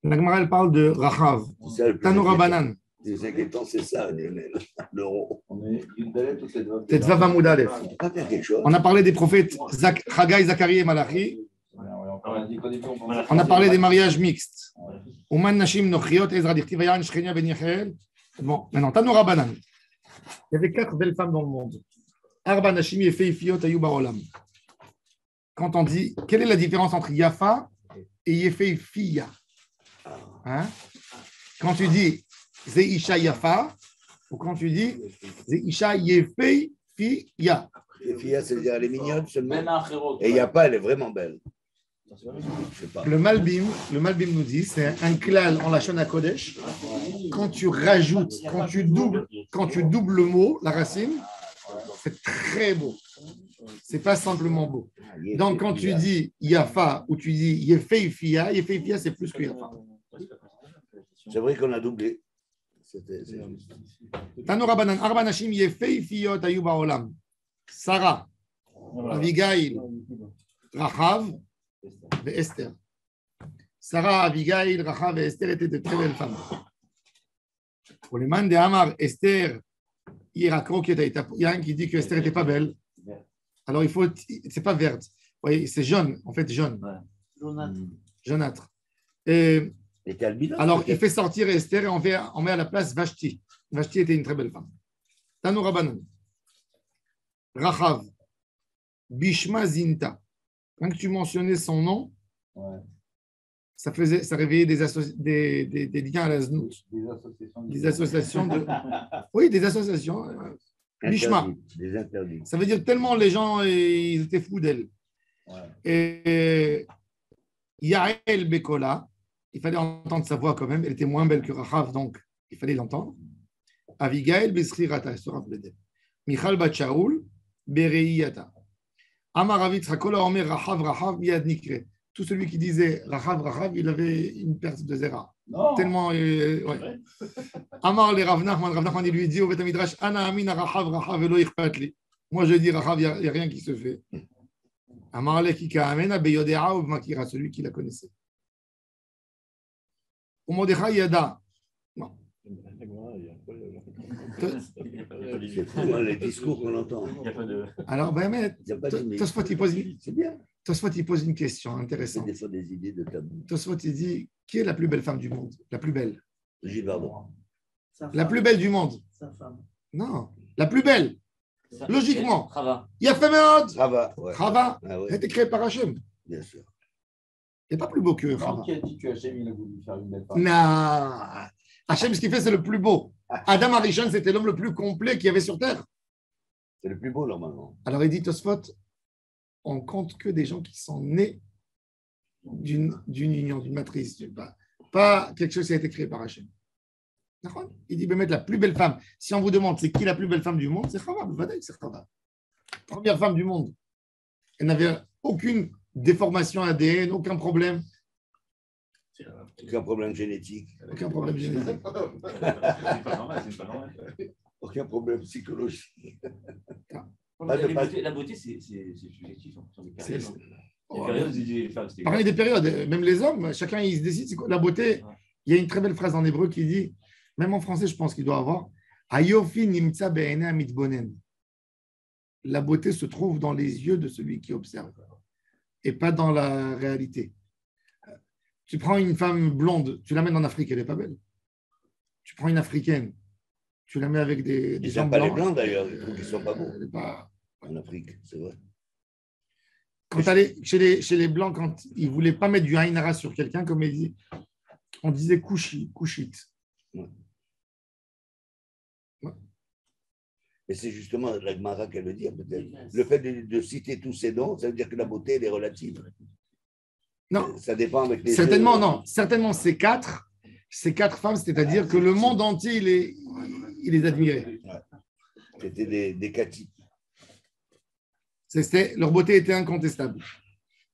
La Gemara, elle parle de Rachav, Tanoura Banan. Les inquiétants, c'est ça, l'euro. On est une belle ou cette vote. Tetvav Amoud Aleph. Pas faire quelque chose. On a parlé des prophètes Haggai, Zacharie et Malachi. On a parlé des mariages mixtes. Uman Nashim Nochiot, Ezra Dirti, Vayan, Shchenia, Ben Yechiel. Bon, maintenant, Tanoura Banan. Il y avait 4 belles femmes dans le monde. Arba Nashim Yefeifiot Ayou Baolam. Quand on dit, quelle est la différence entre Yafa et Yefeifiya? Hein? Quand tu dis Zeisha Yafa, ou quand tu dis Zeisha Yefeifiya. Yefeifiya, c'est-à-dire elle est mignonne seulement. Et Yafa, elle est vraiment belle. Le Malbim nous dit, c'est un klal en la Shona Kodesh. Quand tu rajoutes, quand tu doubles le mot, la racine, c'est très beau. C'est pas simplement beau. Donc, quand tu dis Yafa ou tu dis Yefeifiya, Yefeifiya, c'est plus que Yafa. C'est vrai qu'on a doublé. Tanoura Banan, Arba Nashim Yefeifiyot Ayu Baolam. Sarah, Abigail, Rachav et Esther. Sarah, Abigail, Rachav et Esther étaient de très belles femmes. Pour les man de Amar, Esther, il y a un qui dit que Esther n'était pas belle. Alors il faut, c'est pas verte. Oui, c'est jaune, en fait jaune. Jaunâtre. Et alors il fait sortir Esther et on met à la place Vashti. Vashti était une très belle femme. Tanoura Banan. Rachav. Bishma Zinta. Quand tu mentionnais son nom, ça réveillait des liens à la znout. Des associations de. Oui, des associations. Bishma. Ça veut dire tellement les gens ils étaient fous d'elle. Et Yael Bekola, il fallait entendre sa voix quand même. Elle était moins belle que Rachav, donc il fallait l'entendre. Avigail Besri Rata, elle se rappelait d'elle. Michal Batchaoul, Bereiyata. Amaravit Rakola Omer Rachav Rachav Yad Nikre. Tout celui qui disait Rachav Rachav, il avait une perte de zéra. Tellement. Ouais. Amar le Rav Nachman, il lui dit au Beth Midrash Ana Amina Rachav Rachav Elo Ichpatli. Moi je dis Rachav, il n'y a rien qui se fait. Amar le Kika Amena Beyodea ou Makira, celui qui la connaissait. Umodechai Yada. Non. C'est fou, les discours qu'on entend. Alors, ben, Tosfot, il pose une question intéressante. Des fois des idées de tabou. Tosfot, il dit, qui est la plus belle femme du monde? La plus belle? Gilles Bardot. La plus belle du monde? Sa femme. Non, la plus belle. Logiquement. Chava. Il y a Femod. Chava. Chava. Elle a été créée par Hachem. Bien sûr. Il n'est pas plus beau que Chava. Qui a dit que Hachem il a voulu faire une belle femme? Non. Hachem, ce qu'il fait, c'est le plus beau. Adam Arishon, c'était l'homme le plus complet qu'il y avait sur Terre. C'est le plus beau, normalement. Alors, il dit Tosfot, on compte que des gens qui sont nés d'une union, d'une matrice. Pas quelque chose qui a été créé par Hachem. Il dit, mettre la plus belle femme. Si on vous demande c'est qui la plus belle femme du monde, c'est Chava. C'est Chava. Première femme du monde. Elle n'avait aucune déformation ADN, aucun problème. Aucun problème génétique. Aucun problème génétique. Aucun problème psychologique. La beauté, c'est subjectif. Parmi des périodes, même les hommes, chacun il se décide. C'est quoi la beauté? Il y a une très belle phrase en hébreu qui dit, même en français, je pense qu'il doit avoir, Ayofi nimtsa be'enei mitbonen. La beauté se trouve dans les yeux de celui qui observe et pas dans la réalité. Tu prends une femme blonde, tu l'amènes en Afrique, elle n'est pas belle. Tu prends une africaine, tu la mets avec des Ils gens n'aiment pas blancs. les blancs d'ailleurs, ils trouvent qu'ils ne sont pas beaux. Pas... En Afrique, c'est vrai. Quand tu allais chez les blancs, quand ils ne voulaient pas mettre du Haïnara sur quelqu'un, comme on disait couchite. Ouais. Et c'est justement la Gemara qu'elle veut dire, peut-être. Le fait de citer tous ces noms, ça veut dire que la beauté, elle est relative. Non. Ça dépend avec les certainement, non. Certainement, ces quatre femmes, c'est-à-dire que le monde entier, il les admirait. Ouais. C'était des catifs. Leur beauté était incontestable.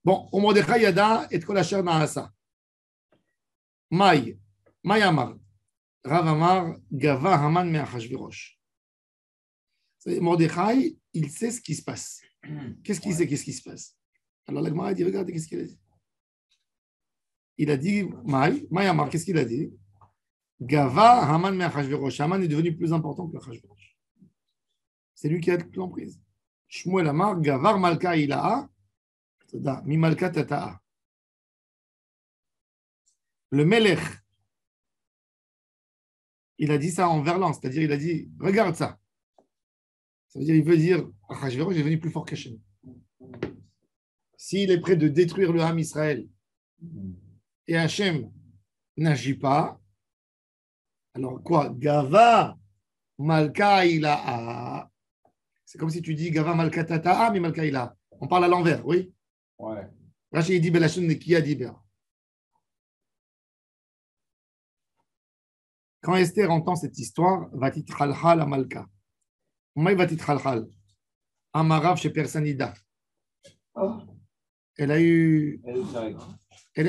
Bon, au Mordechai Yada et Kolasher Naasa. Maï Amar. Rav Amar, Gava Haman Me'achashverosh. Mordechai, il sait ce qui se passe. Qu'est-ce qu'il sait? Qu'est-ce qui se passe? Alors la Gemara dit, regardez, qu'est-ce qu'il a dit? il a dit, Maïamar, qu'est-ce qu'il a dit? Gava Haman me Achashverosh. Haman est devenu plus important que Achashverosh. C'est lui qui a l'emprise. Shmuel Amar, Gavar Malka Ilaha, Mi Malka Tata'a. Le Melech, il a dit ça en verlan, c'est-à-dire il a dit, regarde ça. Ça veut dire, il veut dire, Achashverosh est devenu plus fort qu'Hachem. S'il est prêt de détruire le Ham Israël et Hachem n'agit pas, alors quoi? Gava Malka Ilaha. C'est comme si tu dis Gava Malka Tata'a, mais Malka Ilaha. On parle à l'envers, oui? Ouais. Rashi dit Belashon Nekiya Diber. Quand Esther entend cette histoire, Vatit Khalkhal à Malka. Comment Vatit Khalkhal? Amarav chez Persanida. Elle a eu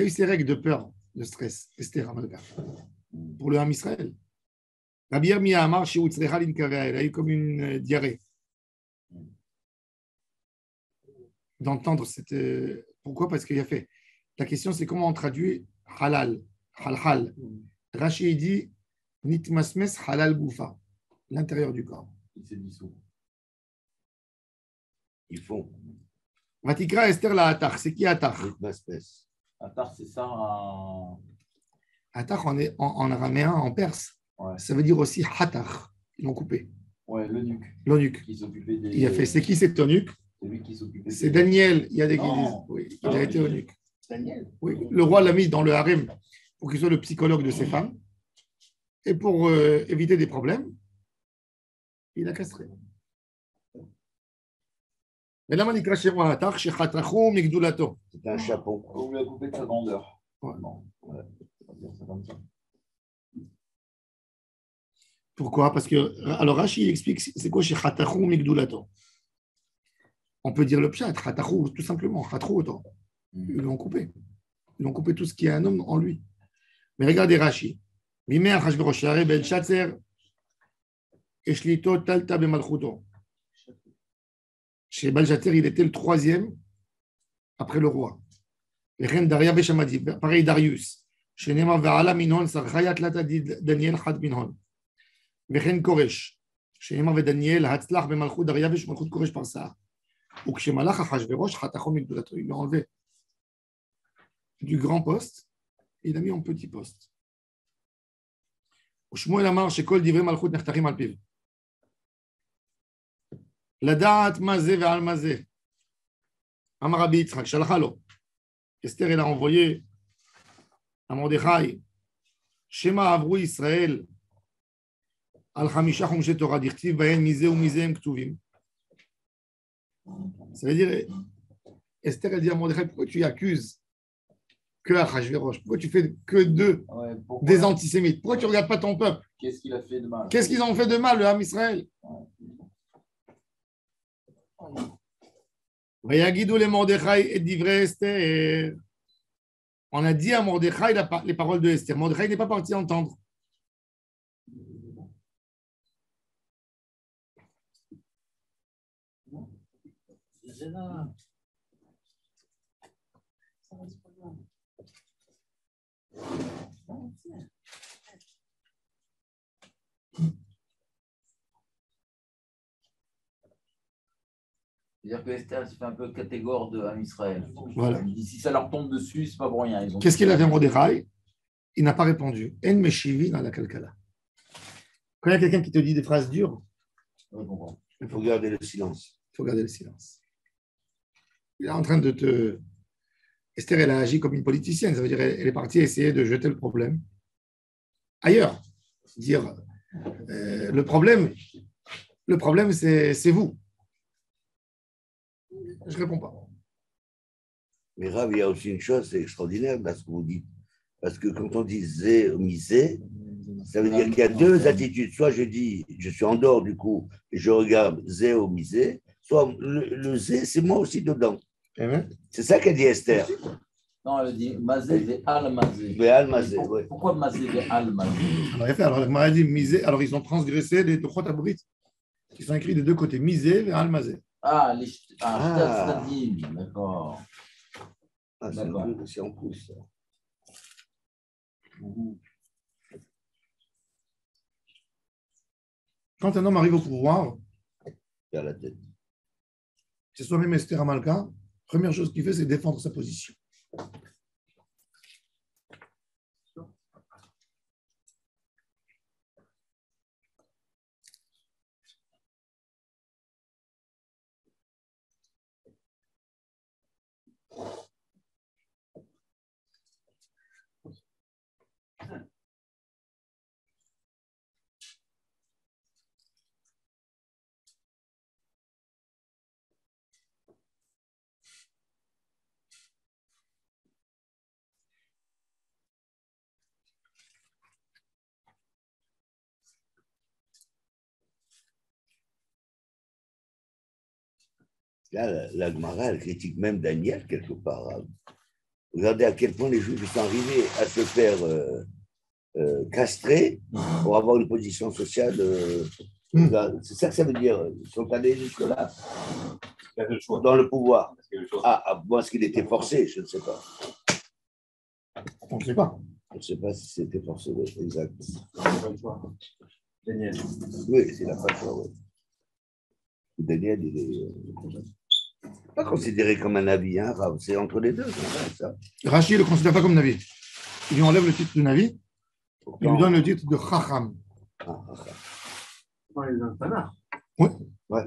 ses règles de peur, de stress, Esther à Malka, pour le Ham Israël. Rabbi Yirmiyah Amar chez Utzrecha Linkavea. Elle a eu comme une diarrhée. D'entendre cette. Pourquoi? Parce qu'il a fait. La question, c'est comment on traduit halal, halhal. Rashi dit nitmasmes halal goufa, l'intérieur du corps. Il s'est dissous. Ils font. Vatikra Esther la Atach. C'est qui Atach? Attar, c'est ça en... Atach en araméen, en perse. Ouais. Ça veut dire aussi Hatach. Ils l'ont coupé. Ouais, l'eunuque. L'eunuque. Qui s'occupait des... Il a fait. C'est qui cet eunuque? C'est lui qui s'occupait C'est Daniel. Il y a des qui Non. disent. Oui, il a été eunuque. Daniel. Oui, le roi l'a mis dans le harem pour qu'il soit le psychologue de ses femmes. Et pour éviter des problèmes, il a castré. Mais là, on dit chez moi Atach, chez Khatrachou, Migdoulato. C'est un chapeau. On lui a coupé de sa grandeur. Ouais. Non. Ouais. On va dire ça comme ça. Pourquoi? Parce que, alors Rashi explique c'est quoi chez Khatrachou, Migdoulato. On peut dire le pshat, Khatrachou, tout simplement, Khatrachou. Ils l'ont coupé. Ils l'ont coupé tout ce qui est un homme en lui. Mais regardez Rashi. Mimé Achashverosh, Yareh ben Shatzer, Eshlito Talta ben Malchuto. Chez Baljater, il était le troisième après le roi. Daria Beshamadi, pareil Darius. Chez Nema Ve'ala Minon, Sarchayat Lata Daniel Had Minon. Vechen Koresh. Chez Nema Ve Daniel, Hatzlach Ben Malchut Daria Besh Malchut Koresh par ça. Ou que chez Malach Achashverosh, Hatachom Migdolato. Il l'a enlevé du grand poste, et il l'a mis en petit poste. Shmuel Amar chez Kol Divrei Malchut Nechtachim al Piv. לדעת מה זה ועל מה זה. אמר רבי יצחק, שלחה לו. אסתר, elle a envoyé à Mordechai, שמא עברו ישראל על 5 חומשי תורה, דכתיב בהם מזה ומזה הם כתובים. Ça veut dire, Esther, elle dit à Mordechai, pourquoi tu accuses que Achashverosh? Pourquoi tu fais que des antisémites? Pourquoi tu ne regardes pas ton peuple? Qu'est-ce qu'il a fait de mal? Qu'est-ce qu'ils ont fait de mal, le Ham Israël? Vayagidou les Mordechai et divrei Esther. On a dit à Mordechai les paroles de Esther. Mordechai n'est pas parti entendre. C'est-à-dire que Esther se fait un peu catégore de Ham Israël. Voilà. Il dit, si ça leur tombe dessus, c'est pas pour rien. Qu'est-ce qu'il a fait Mordechai? Il n'a pas répondu. En meshivi dans la kalkala. Quand il y a quelqu'un qui te dit des phrases dures, il faut garder le silence. Il faut garder le silence. Il est en train de te... Esther, elle a agi comme une politicienne. Ça veut dire qu'elle est partie essayer de jeter le problème ailleurs. Dire, le problème c'est vous. Je ne réponds pas. Mais Rav, il y a aussi une chose, c'est extraordinaire dans ce que vous dites. Parce que quand on dit zé ou misé, ça veut dire qu'il y a deux attitudes. Soit je dis, je suis en dehors du coup, et je regarde zé ou misé, soit le zé, c'est moi aussi dedans. C'est ça qu'a dit Esther. Non, elle dit mazé ve al mazé. Ve al mazé, oui. Pourquoi mazé ve al mazé? Alors, la Gemara dit misé. Alors, ils ont transgressé les Tochot Abrit qui sont écrits des deux côtés. Misé ve al mazé. Ah, les Shtadim, d'accord. Ah, c'est en plus. Quand un homme arrive au pouvoir, Vers la tête. c'est soi-même Esther Amalka, première chose qu'il fait, c'est défendre sa position. Là, la Gemara, elle critique même Daniel quelque part. Regardez à quel point les Juifs sont arrivés à se faire castrer pour avoir une position sociale. C'est ça que ça veut dire. Ils sont allés jusque-là. Dans le pouvoir. Moi, est-ce qu'il était forcé? Je ne sais pas. On ne sait pas. Je ne sais pas si c'était forcé. Oui, exact. Daniel. Oui, c'est la pas le choix. Oui. Daniel, il est pas considéré comme un Navi, hein, Rav. C'est entre les deux, ça. Rachid ne le considère pas comme Navi. Il lui enlève le titre de Navi, il lui donne le titre de Chacham. Non, il est un Tanakh. Oui, Ouais.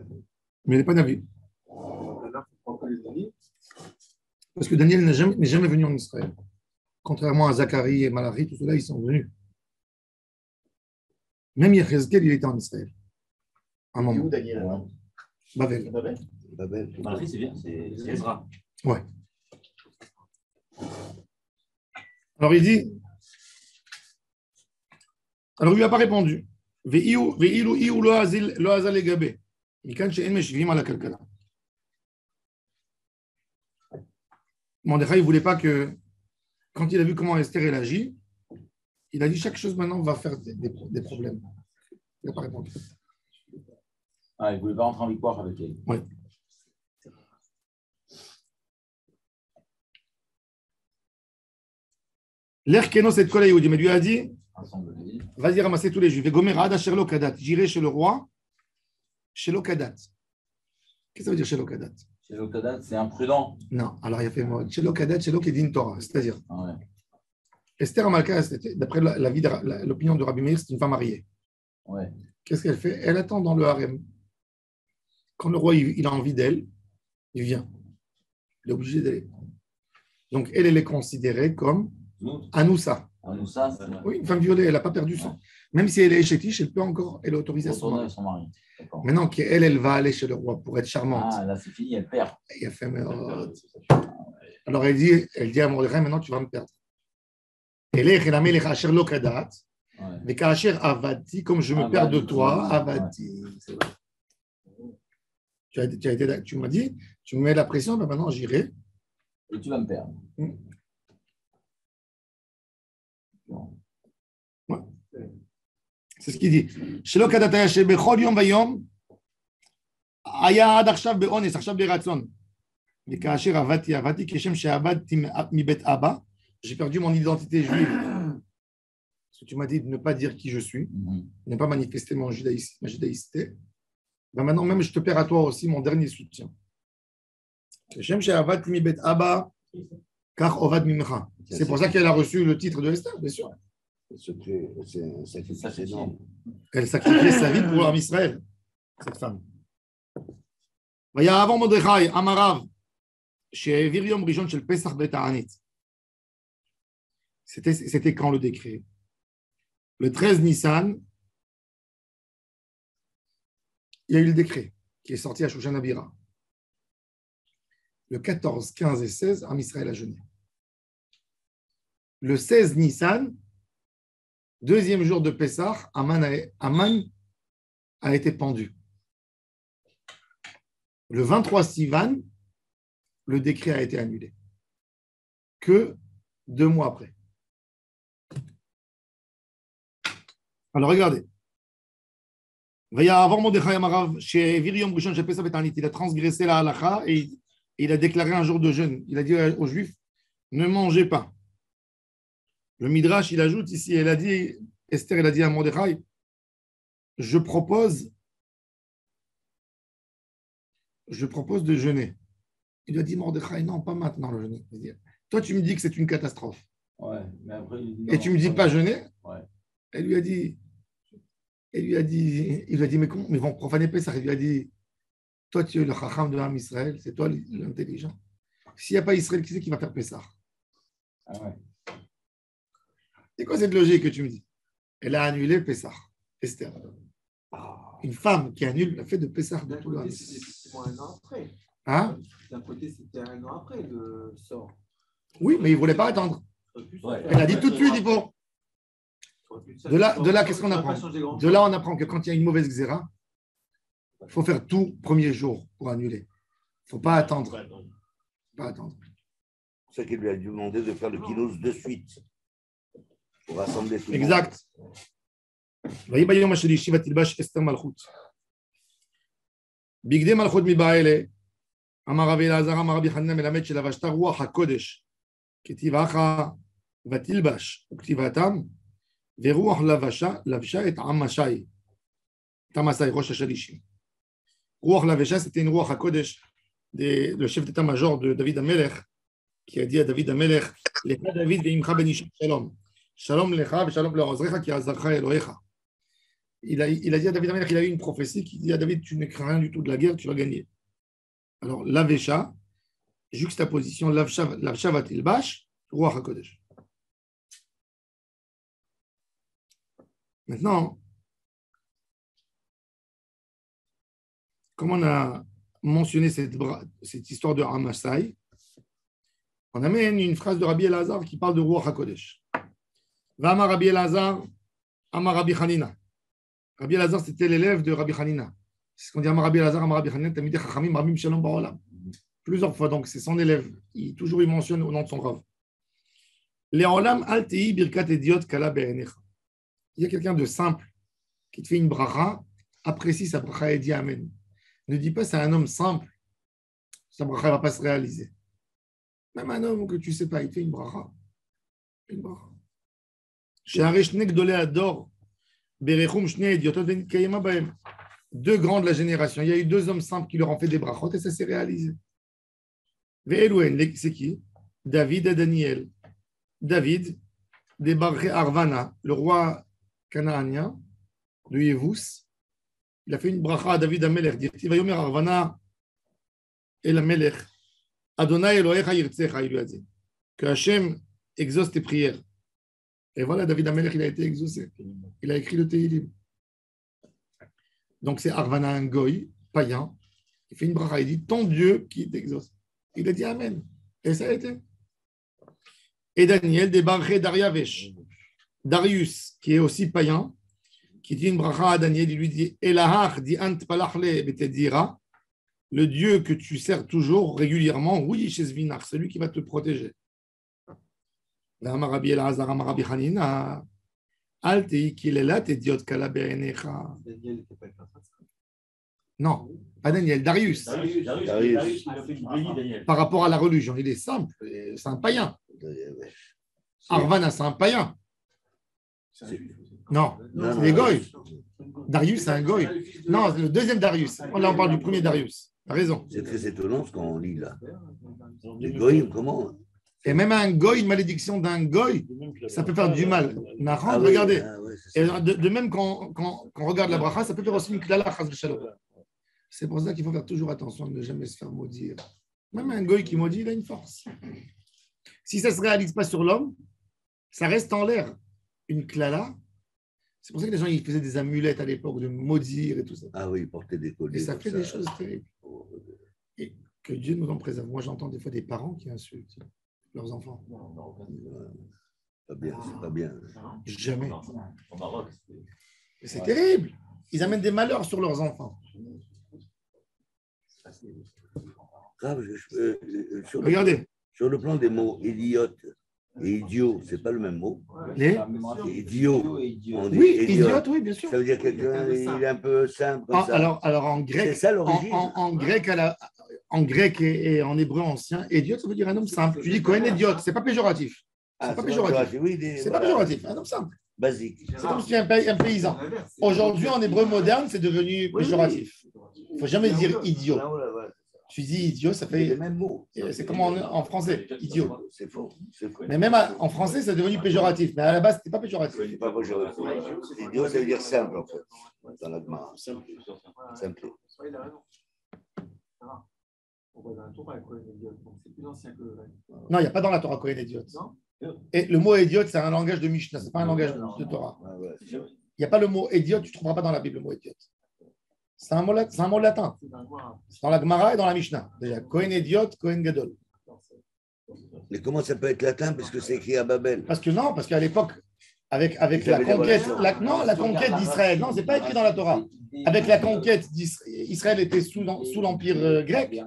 mais il n'est pas Navi. Tanakh, pourquoi les amis? Parce que Daniel n'est jamais venu en Israël. Contrairement à Zacharie et Malachi, tout cela, ils sont venus. Même Yechezkel, il était en Israël. Un Et où moment. Daniel alors? Babel. Babel. Malachi, c'est bien, c'est Ezra. Ouais. Alors il dit, alors il lui a pas répondu. Ve'ilu lo azal legabe. Mikan she'en meshivim ala kalkala. Mordechai, il ne voulait pas que, quand il a vu comment Esther elle agit, il a dit chaque chose maintenant va faire des problèmes. Il n'a pas répondu. Ah, il ne voulait pas rentrer en victoire avec elle. Oui. L'Erkeno, cette collègue Yehudi, mais lui a dit vas-y ramasser tous les juifs. Et Gomer Ada Sherlo Kadat. J'irai chez le roi, chez Lokadat. Qu'est-ce que ça veut dire chez Lokadat? Chez Lokadat, c'est imprudent. Non, alors il y a fait moi. Chez Lokadat, chez Lokedin Torah. C'est-à-dire, Ouais. Esther Amalka, d'après l'opinion de Rabbi Meir, c'est une femme mariée. Ouais. Qu'est-ce qu'elle fait? Elle attend dans le harem. Quand le roi il a envie d'elle, il vient. Il est obligé d'aller. Donc elle est considérée comme Anoussa. Anoussa, c'est Oui, une femme violée, elle n'a pas perdu son. Même si elle est échétiche, elle peut encore, elle est autorisée à son retourner mari. avec son mari. D'accord. Maintenant qu'elle va aller chez le roi pour être charmante. Ah, là, c'est fini, elle perd. Il a fait, mais, alors elle dit à Mordechai, maintenant tu vas me perdre. Mais Kacher Avati, comme je me perds de toi, Avati. Tu m'as dit, tu me mets la pression, ben maintenant j'irai. Et tu vas me perdre. Ouais. C'est ce qu'il dit. Shelo kadataya shebechol yom vayom aya ad achshav beones, achshav beratzon. Mais kacher avati avati keshem she'abadti mibet abba. J'ai perdu mon identité juive. Parce que tu m'as dit de ne pas dire qui je suis, de ne pas manifester ma judaïcité. Ben maintenant, même je te perds à toi aussi mon dernier soutien. Keshem she'abadti mibet abba, kach ovad mimcha. C'est pour ça qu'elle a reçu le titre de Esther, bien sûr. C'est un sacrifice énorme. Elle sacrifiait sa vie pour l'homme Israël, cette femme. Avant Mordechai, Amarav, chez Virium Rishon chez le Pesach Beta'anit. C'était quand le décret? Le 13 Nissan, il y a eu le décret qui est sorti à Shoshan Abira. Le 14, 15 et 16, Am Israël a jeûné. Le 16 Nissan, deuxième jour de Pessah, Aman a été pendu. Le 23 Sivan, le décret a été annulé. Que 2 mois après. Alors regardez. Il a transgressé la halakha et il a déclaré un jour de jeûne. Il a dit aux Juifs, ne mangez pas. Le Midrash, il ajoute ici, Esther, elle a dit à Mordechai, je propose de jeûner. Il lui a dit, Mordechai, non, pas maintenant le jeûner. Toi, tu me dis que c'est une catastrophe. Ouais, mais après, il dit non, Et tu me dis pas jeûner. Ouais. Il lui a dit, mais comment, mais ils vont profaner Pessah. Il lui a dit, toi, tu es le chacham de l'âme Israël, c'est toi l'intelligent. S'il n'y a pas Israël, qui c'est qui va faire Pessah? Ah ouais. C'est quoi cette logique que tu me dis? Elle a annulé Pessah, Esther. Une femme qui annule la fête de Pessah de tout le monde. C'était un an après. Hein? D'un côté, c'était un an après le sort. Oui, mais il ne voulait pas attendre. Ouais. Elle a dit tout de suite, il faut. De là, qu'est-ce qu'on apprend? De là, on apprend que quand il y a une mauvaise xéra, il faut faire tout premier jour pour annuler. Il ne faut pas attendre. Pas attendre. C'est ça qu'il lui a demandé de faire le kinous de suite pour rassembler tout le monde. Exact. ויהי ביום השלישי ותלבש אסתר מלכות. בגדי מלכות מבעלה, אמר רבי אלעזר, אמר רבי חנינא מלמד שלבשת רוח הקודש, כתיבך ותלבש, וכתיבתם, ורוח לבשה את עמשי, תמסי, ראש השלישי. רוח לבשה, c'était une רוח הקודש, le chef d'état-major de David Amelech, qui a dit à David Amelech, לך דוד ועמך בן איש שלום. Shalom lecha, shalom le'ozrecha, ki azarcha Elohecha. Il a dit à David Amelech, il a eu une prophétie qui dit à David, tu ne crains rien du tout de la guerre, tu vas gagner. Alors, lavesha, juxtaposition, lavsha vatilbash, ruach hakodesh. Maintenant, comme on a mentionné cette histoire de Amasai, on amène une phrase de Rabbi Elazar qui parle de ruach hakodesh. V'amar Rabbi Elazar, Amar Rabbi Hanina. Rabbi Elazar, c'était l'élève de Rabbi Hanina. C'est ce qu'on dit Amar Rabbi Elazar, Amar Rabbi Hanina, Tamidei Chachamim, Rabbi Shalom Ba'olam. Plusieurs fois, donc c'est son élève. Toujours il mentionne au nom de son Rav. Le'olam al tehi birkat idiot kala be'enecha. Il y a quelqu'un de simple qui te fait une bracha, apprécie sa bracha et dit Amen. Ne dis pas c'est un homme simple, sa bracha ne va pas se réaliser. Même un homme que tu ne sais pas, il te fait une bracha. Une bracha. Deux grands de la génération. Il y a eu deux hommes simples qui leur ont fait des brachot et ça s'est réalisé. C'est qui? David et Daniel. David, débarqué Arvana, le roi canaanien de Yevus. Il a fait une bracha à David Amelech. Il va yomer Arvana et la Melech. Adonai Elohecha yirtzecha, il lui a dit. Que Hachem exauce tes prières. Et voilà, David Amelech, il a été exaucé. Il a écrit le Tehillim. Donc, c'est Arvana, un goy, païen. Il fait une bracha, il dit, ton Dieu qui t'exauce. Il a dit Amen. Et ça a été. Et Daniel, débarqué Dariavesh. Darius, qui est aussi païen, qui dit une bracha à Daniel, il lui dit, Elahach di ant palachle betedira, le Dieu que tu sers toujours régulièrement, oui, chez Zvinach, celui qui va te protéger. Rabbi Elazar, Rabbi Hanina, Alti, qu'il est là, t'es diot kala be'enecha. Non, pas Daniel, Darius. Darius. Par rapport à la religion, il est simple, c'est un païen. Arvana, c'est un païen. Non, c'est des goy. Darius, c'est un goy. Non, le deuxième Darius. Là, on parle du premier Darius. Tu as raison. C'est très étonnant ce qu'on lit là. Les goy, comment? Et même un goy, une malédiction d'un goy, ça peut faire du mal. Ah oui, regardez. ah ouais, Et de même quand on regarde la bracha, ça peut faire aussi une klala chas v'shalom. C'est pour ça qu'il faut faire toujours attention de ne jamais se faire maudire. Même un goy qui maudit, il a une force. Si ça ne se réalise pas sur l'homme, ça reste en l'air. Une klala, c'est pour ça que les gens ils faisaient des amulettes à l'époque de maudire et tout ça. Ah oui, ils portaient des colliers. Et ça fait des choses terribles. Et que Dieu nous en préserve. Moi, j'entends des fois des parents qui insultent leurs enfants. Pas bien, c'est pas bien. Jamais. C'est terrible. Ils amènent des malheurs sur leurs enfants. Regardez. Sur le plan des mots idiote et idiot, c'est pas le même mot. Les idiot. Oui, idiote, oui, bien sûr. Ça veut dire quelqu'un il est un peu simple. Comme ça. Alors en grec, c'est ça l'origine. En grec et en hébreu ancien, idiot, ça veut dire un homme simple. Tu dis Cohen idiote, c'est pas péjoratif. C'est pas péjoratif. Oui, C'est pas péjoratif. Un homme simple. Basique. C'est comme si tu es un paysan. Aujourd'hui, en hébreu moderne, c'est devenu péjoratif. Il ne faut jamais dire idiot. Tu dis idiot, ça fait. Les mêmes mots. C'est comme en français, idiot. C'est faux. Mais même en français, c'est devenu péjoratif. Mais à la base, ce n'était pas péjoratif. C'est pas péjoratif. Idiot, ça veut dire simple, en fait. Dans la Gemara. Simple. Il a raison. On voit dans la Torah, Cohen Idiot. Donc c'est plus ancien que. Non, il n'y a pas dans la Torah Cohen idiot. Non. Et le mot idiot, c'est un langage de Mishnah, ce n'est pas un langage de Torah. Il n'y a pas le mot idiot, tu ne trouveras pas dans la Bible le mot idiot. C'est un mot latin. C'est dans la Gemara et dans la Mishnah. Déjà, Cohen idiot, Cohen gadol. Mais comment ça peut être latin parce que c'est écrit à Babel? Parce qu'à l'époque, avec la conquête, la conquête d'Israël, non, ce n'est pas écrit dans la Torah. Avec la conquête d'Israël était sous l'empire grec.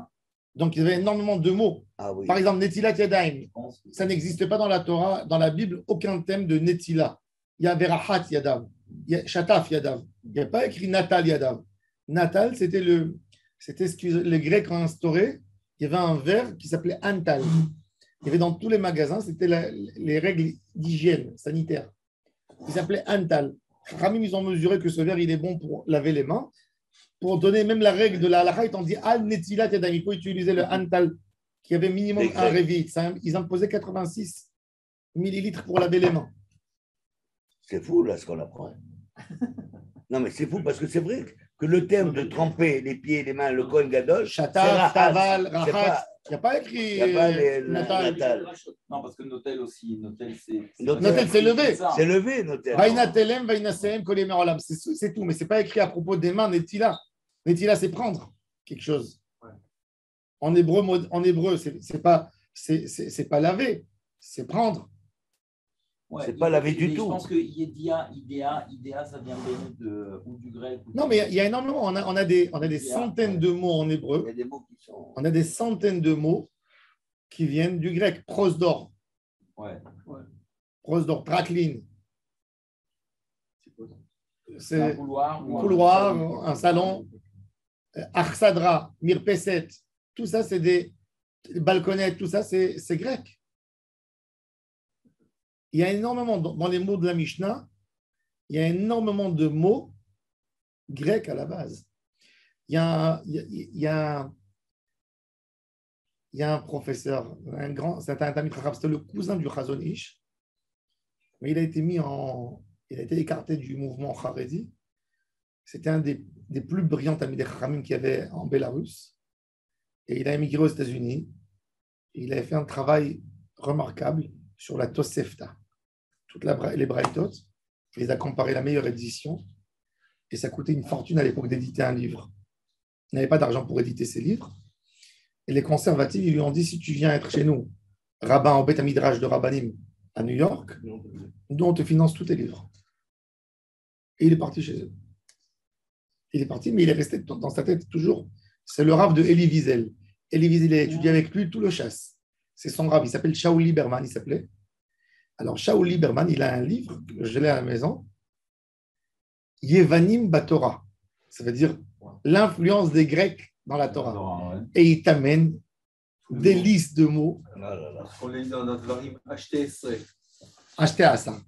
Donc, il y avait énormément de mots. Ah, oui. Par exemple, Netilat Yadayim. Ça n'existe pas dans la Torah, dans la Bible, aucun thème de Netila. Il y a Verahat Yadav, il y a Shataf Yadav. Il n'y a pas écrit Natal Yadav. Natal, c'était ce que les Grecs ont instauré. Il y avait un verre qui s'appelait Antal. Il y avait dans tous les magasins, c'était les règles d'hygiène sanitaire. Il s'appelait Antal. Ramim, ils ont mesuré que ce verre, il est bon pour laver les mains. Pour donner même la règle de la halakha, ils t'ont dit Al Netilat Yadayim. Il faut utiliser le Antal, qui avait minimum un révit. Ils imposaient 86 millilitres pour laver les mains. C'est fou, là, ce qu'on apprend. Non, mais c'est fou, parce que c'est vrai que le terme de tremper les pieds et les mains, le Kohen Gadol, Shataf, Taval, Rahat, il n'y a pas écrit Natal. Non, parce que Notel aussi, Notel, c'est levé. C'est levé, Notel. Vainatelem, Vainaseem, Kolémer Olam. C'est tout, mais ce n'est pas écrit à propos des mains, Netila. Netila, c'est prendre quelque chose. En hébreu, c'est pas laver, c'est prendre. Ouais, c'est pas lavé du tout. Je pense que idéa, ça vient ou du grec. Non, mais il y a énormément. On a des centaines de mots en hébreu. Il y a des mots qui sont. On a des centaines de mots qui viennent du grec. Prosdor. Prosdor, traklin. C'est un couloir, un salon. Arsadra, mirpeset. Tout ça, c'est des balconnettes. Tout ça, c'est grec. Il y a énormément, dans les mots de la Mishnah, il y a énormément de mots grecs à la base. Il y a un professeur, c'est un Talmid Chacham, c'était le cousin du Chazon Ish, mais il a été écarté du mouvement Haredi. C'était un des plus brillants Talmidei Chachamim qu'il y avait en Bélarus. Et il a émigré aux États-Unis. Il avait fait un travail remarquable sur la Tosefta, toutes les Braïtot. Il les a comparé la meilleure édition. Et ça coûtait une fortune à l'époque d'éditer un livre. Il n'avait pas d'argent pour éditer ses livres. Et les conservatifs, ils lui ont dit, si tu viens être chez nous, rabbin au Beth Midrash de Rabbanim à New York, nous, on te finance tous tes livres. Et il est parti chez eux. Il est parti, mais il est resté dans sa tête toujours. C'est le rav de Elie Wiesel. Elie Wiesel a étudié avec lui tout le chasse. C'est son rav, il s'appelle Shaul Lieberman, il s'appelait. Alors, Shaul Lieberman, il a un livre, je l'ai à la maison, Yevanim Batora. Ça veut dire l'influence des Grecs dans la Torah. Et il t'amène des listes de mots. On les dit dans notre varim, acheter à ça.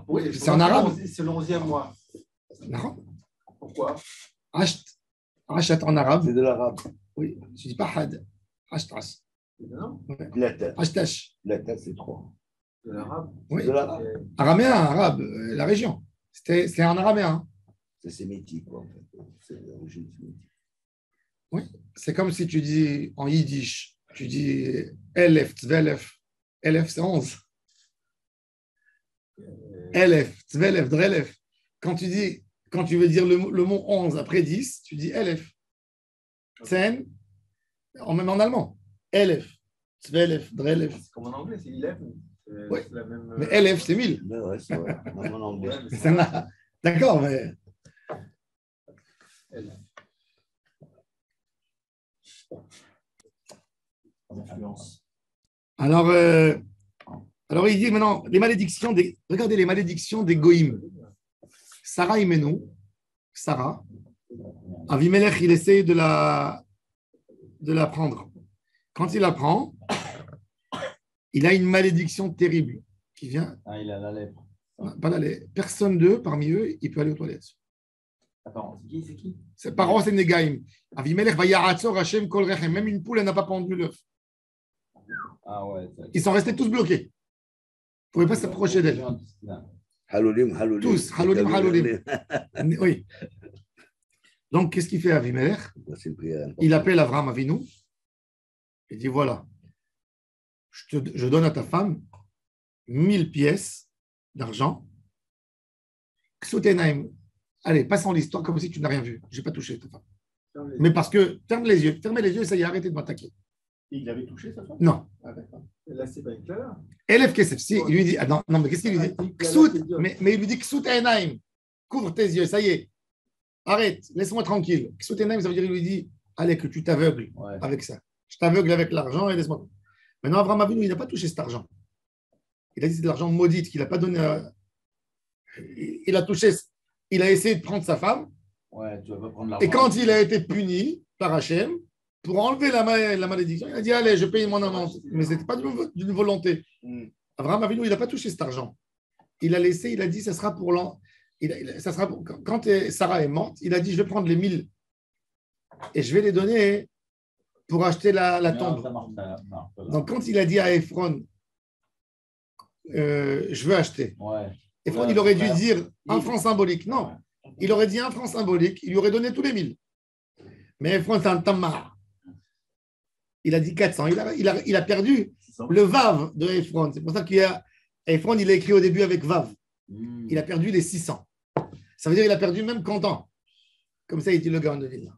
Oui, c'est en arabe. C'est le 11e mois. Non. Pourquoi? Achat en arabe. C'est de l'arabe. Oui, je ne dis pas had. Ashtash. Non. Ashtash. Latin, c'est 3. De l'arabe. Oui. De l'arabe. Araméen, arabe, la région. C'était en araméen. C'est sémitique, quoi, en fait. C'est l'origine sémitique. Oui. C'est comme si tu dis en yiddish, tu dis Elef, Tvelef. Elef, c'est 11. Elef, Tvelef, Drelef. Quand tu veux dire le mot 11 après 10, tu dis Elef. Tsen, même en allemand. Elef, Tvelef, Drelef. C'est comme en anglais, c'est 11. Oui. La même... Mais Elef, c'est 1000. Ouais, c'est vrai. Même en anglais. D'accord, mais. Alors, il dit maintenant, regardez les malédictions des Goïm. Sarah Imenu, Sarah, Avimelech, il essaie de la prendre. Quand il la prend, il a une malédiction terrible. qui vient, Ah, il a la lèpre. pas d'aller, personne d'eux, parmi eux, il peut aller aux toilettes. Attends, c'est qui? Ses parents, c'est Negaïm. Avimelech va yaratzor Hashem kol rechem. Même une poule, elle n'a pas pendu l'œuf. Ah ouais. Ils sont restés tous bloqués. Ils ne pouvaient pas s'approcher d'elle. Halolim, halolim. Tous, halolim, halolim. Oui. Donc, qu'est-ce qu'il fait Avimelech? C'est une prière importante. Il appelle Avraham Avinu. Il dit voilà, je donne à ta femme 1000 pièces d'argent. Ksutenaim. Allez, passons l'histoire comme si tu n'as rien vu. Je n'ai pas touché ta femme. Mais parce que, fermez les yeux, ça y est, arrêtez de m'attaquer. Il avait touché sa femme? Non. Ah, d'accord. Et là, c'est pas une clara. Elef Kesef, si, il lui dit, ah non, mais qu'est-ce qu'il lui dit? Ksut, mais il lui dit Ksutenaim. Couvre tes yeux, ça y est. Arrête, laisse-moi tranquille. Ksutenaim, ça veut dire, il lui dit, allez, que tu t'aveugles avec ça. Je t'aveugle avec l'argent et laisse-moi. Maintenant, Avraham Avinu, il n'a pas touché cet argent. Il a dit c'est de l'argent maudit qu'il n'a pas donné à... Il a touché, il a essayé de prendre sa femme. Ouais, tu vas pas prendre l'argent. Et quand il a été puni par Hachem, pour enlever la malédiction, il a dit allez, je paye mon amende. Mais ce n'était pas d'une volonté. Avraham Avinu, il n'a pas touché cet argent. Il a laissé, il a dit ça sera pour l'an. Ça sera pour... Quand Sarah est morte, il a dit je vais prendre les 1000 et je vais les donner pour acheter la tombe. Donc, quand il a dit à Ephron, je veux acheter, Ephron, il aurait dû dire un franc symbolique. Non, il aurait dit un franc symbolique, il lui aurait donné tous les 1000. Mais Ephron, c'est un tammar. Il a dit 400. Il a perdu le Vav de Ephron. C'est pour ça qu'Ephron, il a écrit au début avec Vav. Il a perdu les 600. Ça veut dire qu'il a perdu même content. Comme ça, il dit le gars de Vilna.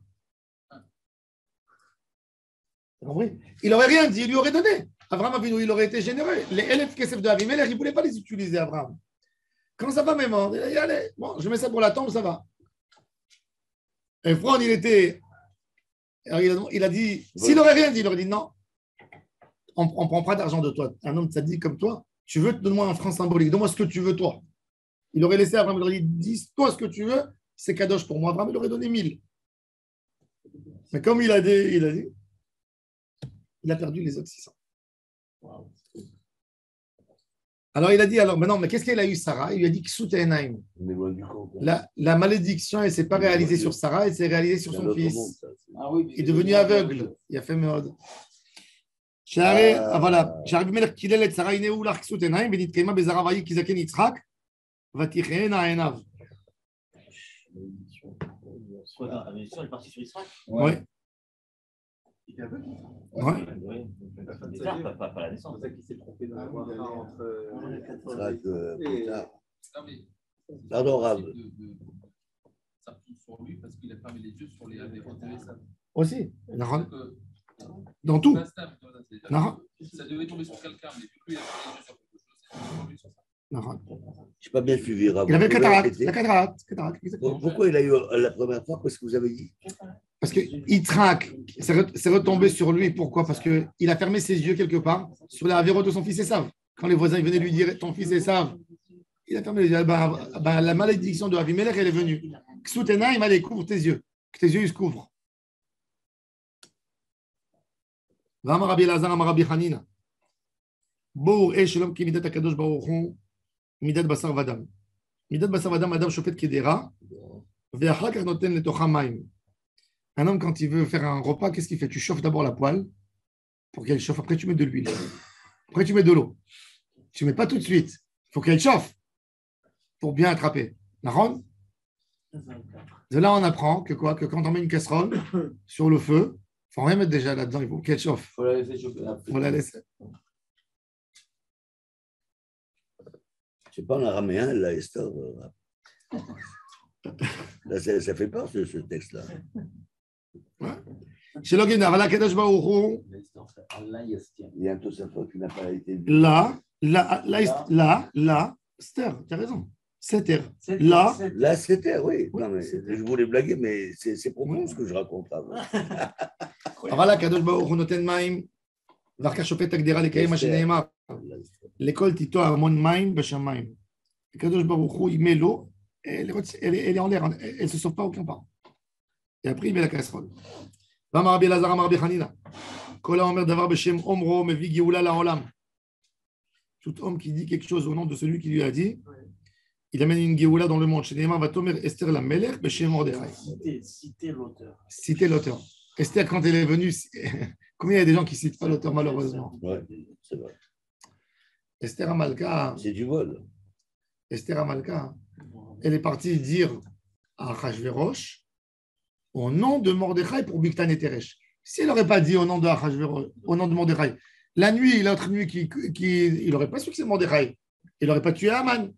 Il n'aurait rien dit, il lui aurait donné. Avraham Avinu, il aurait été généreux. Les élèves Kesef de Avimelech, il ne voulait pas les utiliser, Avraham. Quand sa femme est morte, il a dit allez, bon, je mets ça pour la tombe, ça va. Et Ephron, il a dit, s'il n'aurait rien dit, il aurait dit non, on ne prend pas d'argent de toi. Un homme sadique comme toi, tu veux, donne-moi un franc symbolique, donne-moi ce que tu veux, toi. Il aurait laissé Avraham, il aurait dit, dis-toi ce que tu veux, c'est kadosh pour moi. Avraham, il aurait donné 1000. Mais comme il a dit, il a perdu les autres 600. Alors il a dit, mais qu'est-ce qu'elle a eu Sarah? Il lui a dit Ksutenaim. La malédiction, elle ne s'est pas réalisée sur Sarah, elle s'est réalisée sur son fils. Il est devenu aveugle. Il a fait mode. Voilà. J'arrive à qu'il est Sarah, il est où l'arc Ksutenaim, Benit Kema, Bezaravaï, Kizaken Yitzhak, Vatichen, Aenav. La malédiction est partie sur Israël. Oui. Il est aveugle. Ouais. Pas la naissance. C'est ça qui s'est trompé dans la voie entre. Pardon, Rav. Ça pousse sur lui parce qu'il a fermé les yeux sur les intéressants. Aussi. Dans tout. Ça devait tomber sur quelqu'un, mais vu qu'il a fermé les yeux sur quelque chose, c'est tombé sur ça. Je n'ai pas bien suivi, Rav. Il avait la cataracte. Pourquoi il a eu la première fois? Qu'est-ce que vous avez dit? Parce que Yitzhak, c'est retombé sur lui. Pourquoi? Parce qu'il a fermé ses yeux quelque part sur la véro de son fils Esav. Quand les voisins venaient lui dire ton fils Esav, il a fermé les yeux. La malédiction de Avimelech, elle est venue. Ksutena, il m'a dit couvre tes yeux. Que tes yeux ils se couvrent. Vama Rabbi Elazar, Rabbi Hanina. Bour et Shalom ki midat akadosh baruch hu midat basar vadam. Midat basar vadam, adam shofet kedera. Ve'achar kach noten letocha mayim. Un homme, quand il veut faire un repas, qu'est-ce qu'il fait? Tu chauffes d'abord la poêle pour qu'elle chauffe. Après, tu mets de l'huile. Après, tu mets de l'eau. Tu ne mets pas tout de suite. Il faut qu'elle chauffe pour bien attraper. Naron? De là, on apprend que quoi? Que quand on met une casserole sur le feu, il ne faut rien mettre déjà là-dedans. Il faut qu'elle chauffe. Il faut la laisser chauffer. Il faut la laisser. C'est pas en araméen, là, Esther. Là, ça fait peur, ce texte-là. Chez Login, Avala Kadosh Baruch Hu. Il y a un Tosafot qui n'a pas été vu. Là, Esther, tu as raison. Seter. Là, Seter, oui. Non, mais je voulais blaguer, mais c'est profond ce que je raconte. Avala Kadosh Baruch Hu noten maim. Varka shofet agdera lekayem ma sheneemar. L'école Tito Amon Maim Bashamayim. Kadosh Baruch Hu, il met l'eau. Elle est en l'air, elle ne se sauve pas aucun part. Et après, il met la casserole. Va Rabbi Elazar, Rabbi Hanina. Kola Omer Davar Beshem Omro, Mevi Geoula la Olam. Tout homme qui dit quelque chose au nom de celui qui lui a dit, il amène une Géoula dans le monde. Chez Neymar, va Tomer Esther la Melech, chez Mordechai. Citer l'auteur. Citer l'auteur. Esther, quand elle est venue, combien il y a des gens qui ne citent pas l'auteur, malheureusement? Ouais, c'est vrai. Esther Amalka, C'est du vol. Esther Amalka, elle est partie dire à Achashverosh au nom de Mordechai pour Bigtan et Teresh. Si elle n'aurait pas dit au nom de Achashverosh, au nom de Mordechai, la nuit, l'autre nuit, il n'aurait pas su que c'est Mordechai. Il n'aurait pas tué Haman.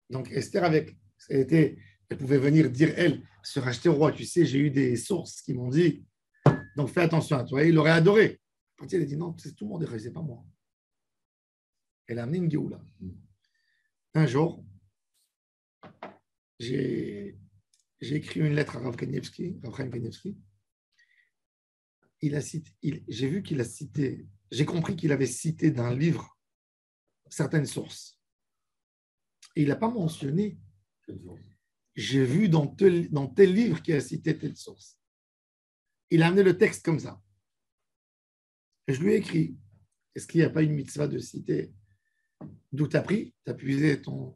Donc Esther, elle pouvait venir dire, elle, se racheter au roi. Tu sais, j'ai eu des sources qui m'ont dit, donc fais attention à toi. Il aurait adoré. Elle a dit, non, c'est tout Mordechai, c'est pas moi. Elle a amené une Géoula. Un jour, j'ai écrit une lettre à Rav Kanievski, Rav Chaim Kanievski. J'ai vu qu'il a cité, j'ai compris qu'il avait cité d'un livre certaines sources. Et il n'a pas mentionné. J'ai vu dans tel livre qu'il a cité telle source. Il a amené le texte comme ça. Et je lui ai écrit, est-ce qu'il n'y a pas une mitzvah de citer d'où tu as pris, tu as puisé ton...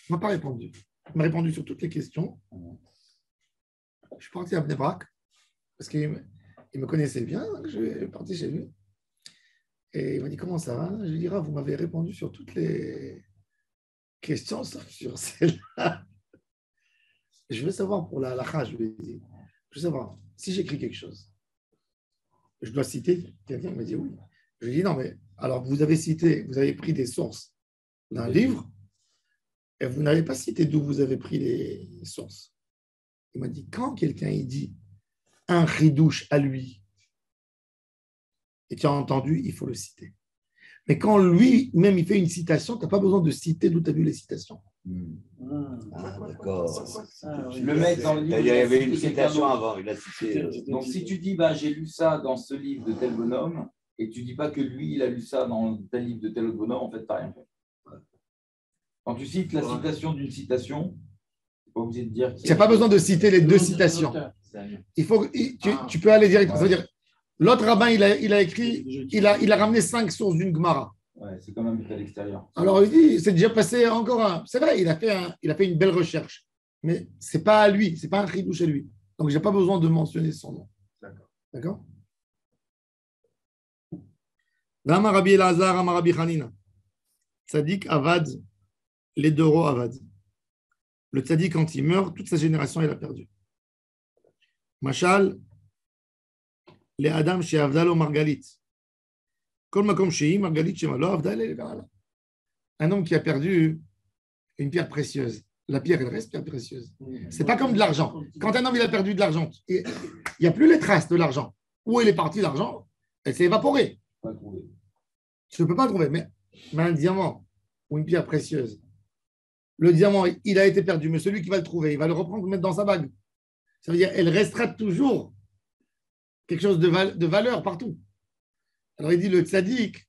Il ne m'a pas répondu. Il m'a répondu sur toutes les questions. Je suis parti à Bnei Brak, parce qu'il me connaissait bien, donc je suis parti chez lui. Et il m'a dit, comment ça va? Je lui ai dit, vous m'avez répondu sur toutes les questions, sauf sur celle-là. Je veux savoir pour la halakha, je lui ai dit, je veux savoir, si j'écris quelque chose, je dois citer quelqu'un. Il m'a dit oui. Je lui ai dit, non, mais alors vous avez pris des sources d'un livre, et vous n'avez pas cité d'où vous avez pris les sources. Il m'a dit, quand quelqu'un il dit un ridouche à lui, et tu as entendu, il faut le citer. Mais quand lui-même il fait une citation, tu n'as pas besoin de citer d'où tu as vu les citations. Ah, d'accord. Le mec dans le livre. Il y avait une citation avant, il a cité. Donc si tu dis, j'ai lu ça dans ce livre de tel bonhomme, et tu ne dis pas que lui, il a lu ça dans tel livre de tel autre bonhomme, en fait, tu n'as rien fait. Quand tu cites la citation d'une citation, tu n'es pas obligé de dire... Tu n'as pas besoin de citer les deux citations. Tu peux aller directement. Ça veut dire, l'autre rabbin, il a écrit, il a ramené 5 sources d'une Gemara. Ouais, c'est quand même à l'extérieur. Alors il dit, c'est déjà passé encore un... C'est vrai, il a fait une belle recherche. Mais ce n'est pas à lui, ce n'est pas un chidouche à lui. Donc je n'ai pas besoin de mentionner son nom. D'accord? Dama Rabbi Elazar, Ama Rabbi Hanina. Tzadik Avad, les deux rois Avad. Le tzadik, quand il meurt, toute sa génération, elle a perdu. Machal, les Adam chez Avdalo Margalit. Kol makom shei Margalit chez Malo, Avdal et Gaala. Un homme qui a perdu une pierre précieuse. La pierre, elle reste pierre précieuse. C'est pas comme de l'argent. Quand un homme il a perdu de l'argent, il n'y a plus les traces de l'argent. Où il est parti l'argent? Elle s'est évaporée. Tu ne peux pas le trouver. Mais un diamant ou une pierre précieuse, le diamant, il a été perdu, mais celui qui va le trouver, il va le reprendre, le mettre dans sa bague. Ça veut dire elle restera toujours quelque chose de valeur partout. Alors il dit le tzaddik,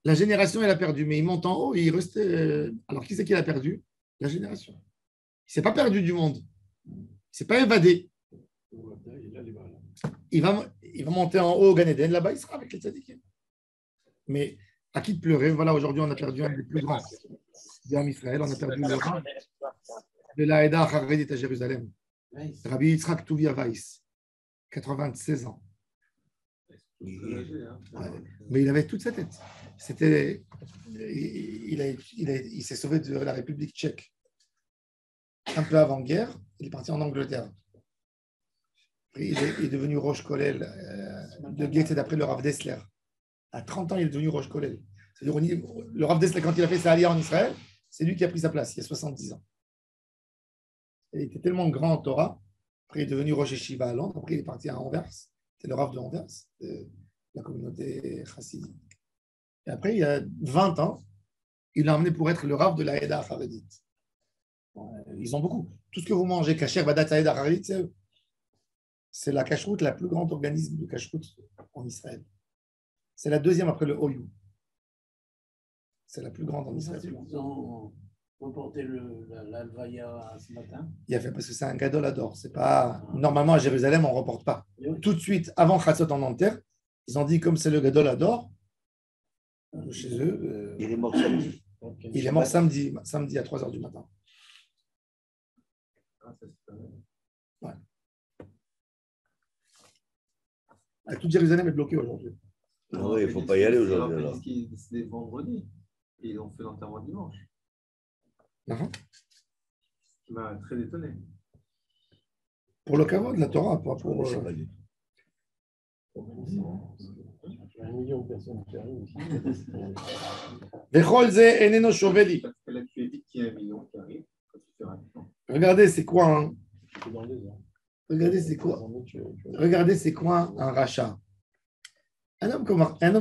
la génération, elle a perdu, mais il monte en haut et il reste. Alors qui c'est qui l'a perdu? La génération. Il ne s'est pas perdu du monde. Il ne s'est pas évadé. Il va monter en haut au Gan Eden, là-bas, il sera avec les tzaddikim. Mais à qui de pleurer? Voilà, aujourd'hui, on a perdu un des plus grands d'Am Israël. On a perdu le rang de la Haïda Haredit à Jérusalem. Rabbi Yitzhak Tuvia Weiss, 96 ans. Mais il avait toute sa tête. Il s'est sauvé de la République tchèque. Un peu avant-guerre, il est parti en Angleterre. Il est devenu Rosh Kollel de Goethe d'après le Rav Dessler. À 30 ans, il est devenu Rosh Kollel. C'est-à-dire, le Rav Dessler, quand il a fait sa aliyah en Israël, c'est lui qui a pris sa place, il y a 70 ans. Il était tellement grand en Torah. Après, il est devenu Rosh Yeshiva à Londres. Après, il est parti à Anvers. C'est le Rav de Anvers, de la communauté chassidique. Et après, il y a 20 ans, il l'a emmené pour être le Rav de la Haïda Haredit. Ils ont beaucoup. Tout ce que vous mangez, Kasher, Badat, Haïda Haredit, c'est eux. C'est la cacheroute, la plus grande organisme de cacheroute en Israël. C'est la deuxième après le OU. C'est la plus grande en Israël. Ils ont reporté l'Alvaya ce matin. Il a fait parce que c'est un gadol ador. C'est pas normalement à Jérusalem on ne reporte pas. Tout de suite avant Chatzot en enterre, ils ont dit comme c'est le gadol ador, chez eux. Il est mort samedi. Il est mort samedi à 3h du matin. Ouais. Toute Jérusalem est bloquée aujourd'hui. Oui, il ne faut pas y aller aujourd'hui. Alors. Ils décidaient vendredi et ils ont fait l'enterrement dimanche. Uh-huh. Ce qui m'a très étonné. Pour le caveau de la Torah, pas pour. Je sais pas du tout. Il y a 1 million de personnes qui arrivent ici. Vechol ze eneno shoveli. Parce que là, tu évites qu'il y ait 1 million qui arrive. Quand tu fais rapidement. Regardez, c'est quoi un. C'est dans les heures. Regardez, c'est quoi. Regardez, c'est quoi un rachat. Un homme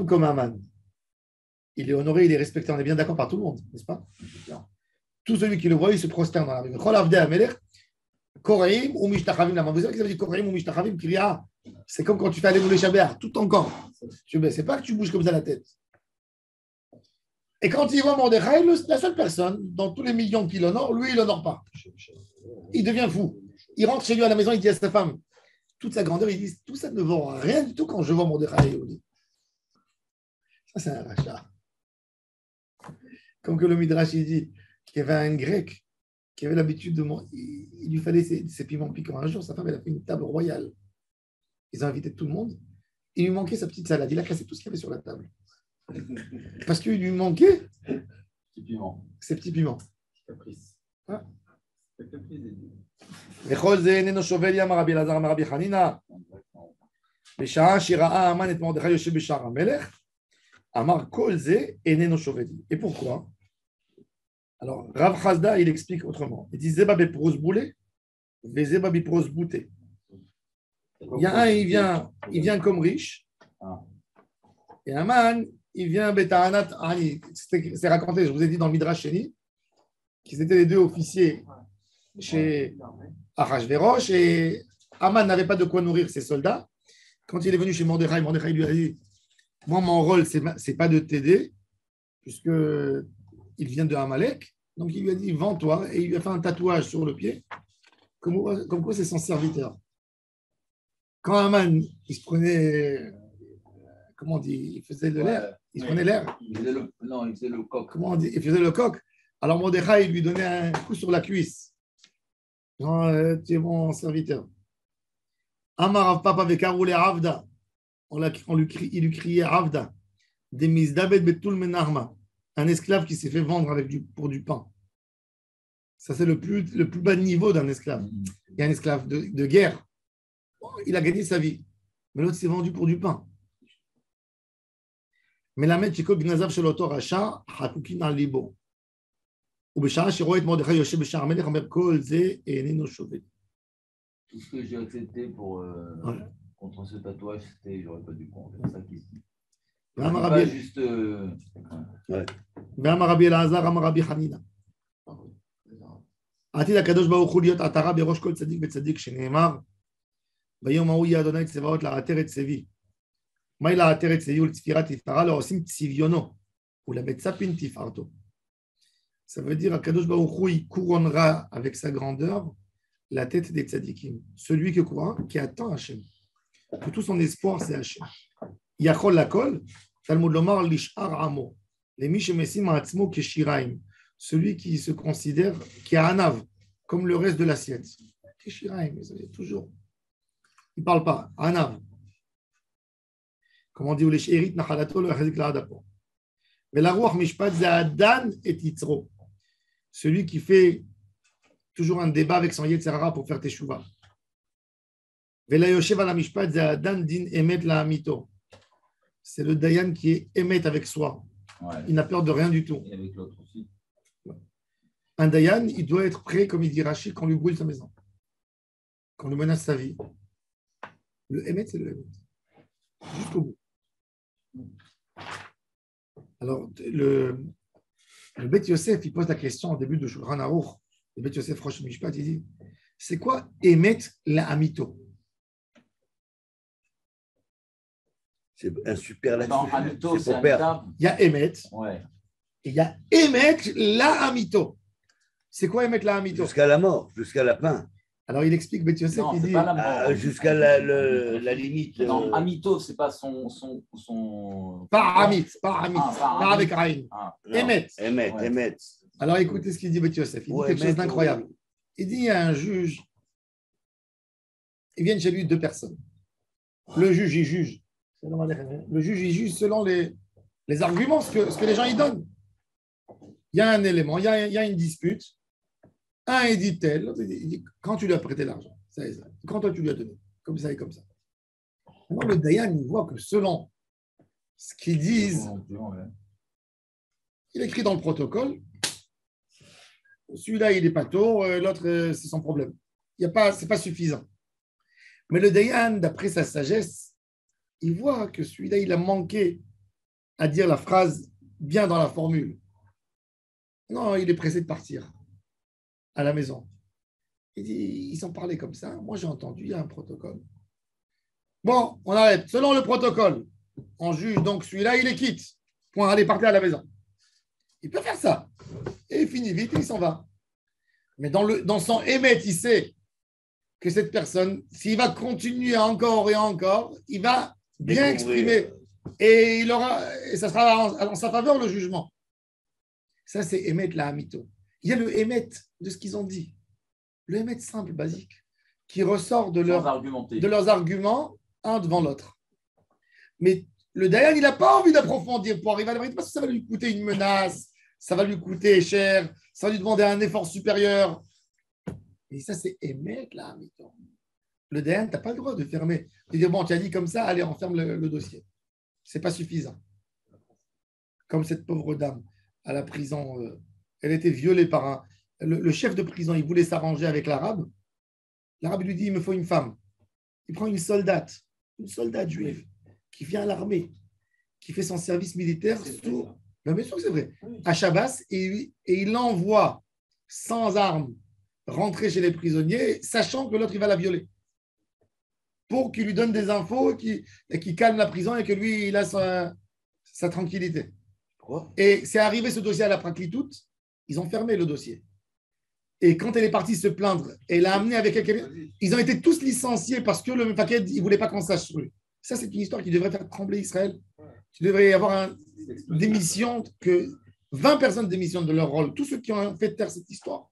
comme Aman, il est honoré, il est respecté, on est bien d'accord par tout le monde, n'est-ce pas? Tout celui qui le voit, il se prosterne dans la rue. Chol avdei hamelech, koraim ou mishtachavim lama. Vous savez que ça veut dire koraim ou mishtachavim, kriya. C'est comme quand tu fais aller les Shabbat, tout ton corps. C'est pas que tu bouges comme ça la tête. Et quand il voit Mordechai, la seule personne, dans tous les millions qui l'honorent, lui, il l'honore pas. Il devient fou. Il rentre chez lui à la maison, il dit à sa femme, toute sa grandeur, il dit, tout ça ne vaut rien du tout quand je vois Mordechai au lit. Ça, c'est un rachat. Comme que le Midrash, il dit qu'il y avait un grec qui avait l'habitude de manger, il lui fallait ses piments piquants. Un jour, sa femme, elle a fait une table royale. Ils ont invité tout le monde. Il lui manquait sa petite salade. Il a cassé tout ce qu'il y avait sur la table. Parce qu'il lui manquait ses petits piments. Caprice. Ah. C'est caprice des dieux. וכל זה איננו שובל ים רבי אלעזר מרבי חנינא בשעה שראה המן את מרדכי יושב בשער המלך אמר כל זה איננו שובל. Et pourquoi? Alors Rav Chazda il explique autrement. Il dit Zeba bepros boulé et Zeba bepros bouté. Il y a un il vient comme riche et Haman il vient betahanat ani. C'est raconté, je vous ai dit dans le Midrash Sheni qu'ils étaient les deux officiers chez Achashverosh et Haman n'avait pas de quoi nourrir ses soldats. Quand il est venu chez Mordechai, Mordechai lui a dit moi mon rôle c'est pas de t'aider puisque il vient de Amalek, donc il lui a dit vends-toi et il lui a fait un tatouage sur le pied comme quoi c'est son serviteur. Quand Haman il se prenait comment on dit, il faisait de l'air, il se prenait l'air. Il faisait le coq. Comment on dit, il faisait le coq. Alors Mordechai il lui donnait un coup sur la cuisse. Non, tu es mon serviteur. Amar Papa Vekaroule Avda. Il lui criait Avda. Des Mizdabed Betul Menarma. Un esclave qui s'est fait vendre pour du pain. Ça, c'est le plus bas niveau d'un esclave. Il y a un esclave de guerre. Il a gagné sa vie. Mais l'autre s'est vendu pour du pain. Mais la mette Chikot Gnazav Sheloto Racha, Hakukin al Libo. Tout ce que j'ai accepté contre ce tatouage, c'était j'aurais pas dû prendre. C'est ça qui se dit. Pas juste. Rabbi Elazar, Rabbi Hanina. עתיד הקדוש ברוך הוא להיות עטרה בראש כל צדיק וצדיק שנאמר ביום ההוא יהיה אדוני צבאות לעטר את צבי. מהי לעטר את צבי ולצפירת תפארה לא עושים צביונו ולמצפין תפארתו. Ça veut dire qu'Akadosh Baruch Hu, il couronnera avec sa grandeur la tête des tzadikim. Celui qui croit, qui attend Hachem. Que tout son espoir, c'est Hachem. Yachol lakol, Talmud lomar lishar amo. Les mishemesim ha'atzmo keshiraim. Celui qui se considère, qui a anav, comme le reste de l'assiette. Keshiraim, toujours. Il ne parle pas. Anav. Comme on dit, ou les sherit nachalato le chazik la'adapo. Velaruach mishpat za'adan et yitzro. Celui qui fait toujours un débat avec son Yetzirara pour faire teshuva. C'est le Dayan qui est émet avec soi. Ouais. Il n'a peur de rien du tout. Et avec l'autre aussi. Un Dayan, il doit être prêt, comme il dit Rachid, qu'on lui brûle sa maison, qu'on lui menace sa vie. Le émet, c'est le émet. Jusqu'au bout. Alors, le Beth Yosef, il pose la question au début de Shulchan Aruch. Le Beth Yosef Rosh Mishpat, il dit c'est quoi émettre la amito? C'est un superlatif. Non, amito, c'est pour perdre. Il y a émettre. Ouais. Et il y a émettre la amito. C'est quoi émettre la amito? Jusqu'à la mort, jusqu'à la fin. Alors il explique, Beth Yosef, Non, il c'est dit, pas la mort. Jusqu'à la limite. Non, Amito, c'est pas son. pas Amit, pas Amit, Ah, pas pas Amit. avec Aïn. Ah, non, Emet. Emet, Emet. Alors écoutez ce qu'il dit Beth Yosef. Il dit Ouais, quelque chose Emet, d'incroyable. Il dit il y a un juge, ils viennent chez lui deux personnes. Le juge, il juge. Le juge, il juge selon les arguments, ce que les gens y donnent. Il y a un élément, il y a une dispute. Un, il dit tel, l'autre, il dit quand tu lui as prêté l'argent, ça et ça. Quand toi, tu lui as donné, comme ça et comme ça. Maintenant, le Dayan, il voit que selon ce qu'ils disent, il écrit dans le protocole, celui-là, il est pas tôt, l'autre, c'est son problème. Ce n'est pas suffisant. Mais le Dayan, d'après sa sagesse, il voit que celui-là, il a manqué à dire la phrase bien dans la formule. Non, il est pressé de partir à la maison. Il dit, ils ont parlé comme ça. Moi, j'ai entendu, il y a un protocole. Bon, on arrête. Selon le protocole, on juge donc celui-là, il est quitte. Point, allez, partez à la maison. Il peut faire ça. Et il finit vite et il s'en va. Mais dans son émet, il sait que cette personne, s'il va continuer encore et encore, il va bien exprimer. Et ça sera en sa faveur le jugement. Ça, c'est émet la hamito. Il y a le émet de ce qu'ils ont dit. Le émet simple, basique, qui ressort de leurs arguments, un devant l'autre. Mais le Dayan, il n'a pas envie d'approfondir pour arriver à la vérité parce que ça va lui coûter une menace, ça va lui coûter cher, ça va lui demander un effort supérieur. Et ça, c'est émet la hamito. Le Dayan, tu n'as pas le droit de fermer. De dire, bon, tu as dit comme ça, allez, on ferme le dossier. Ce n'est pas suffisant. Comme cette pauvre dame à la prison, elle était violée par le chef de prison, il voulait s'arranger avec l'arabe. L'arabe lui dit, il me faut une femme. Il prend une soldate juive, qui vient à l'armée, qui fait son service militaire. Ben, bien sûr que c'est vrai. À Shabbos, et il l'envoie sans armes rentrer chez les prisonniers, sachant que l'autre, il va la violer. Pour qu'il lui donne des infos et qu'il calme la prison et que lui, il a sa tranquillité. Et c'est arrivé ce dossier à la Praklitout, ils ont fermé le dossier. Et quand elle est partie se plaindre, elle l'a amené avec quelqu'un. Ils ont été tous licenciés parce que le Mefaked, il ne voulait pas qu'on sache sur lui. Ça, c'est une histoire qui devrait faire trembler Israël. Il devrait y avoir une démission, que 20 personnes démissionnent de leur rôle. Tous ceux qui ont fait taire cette histoire,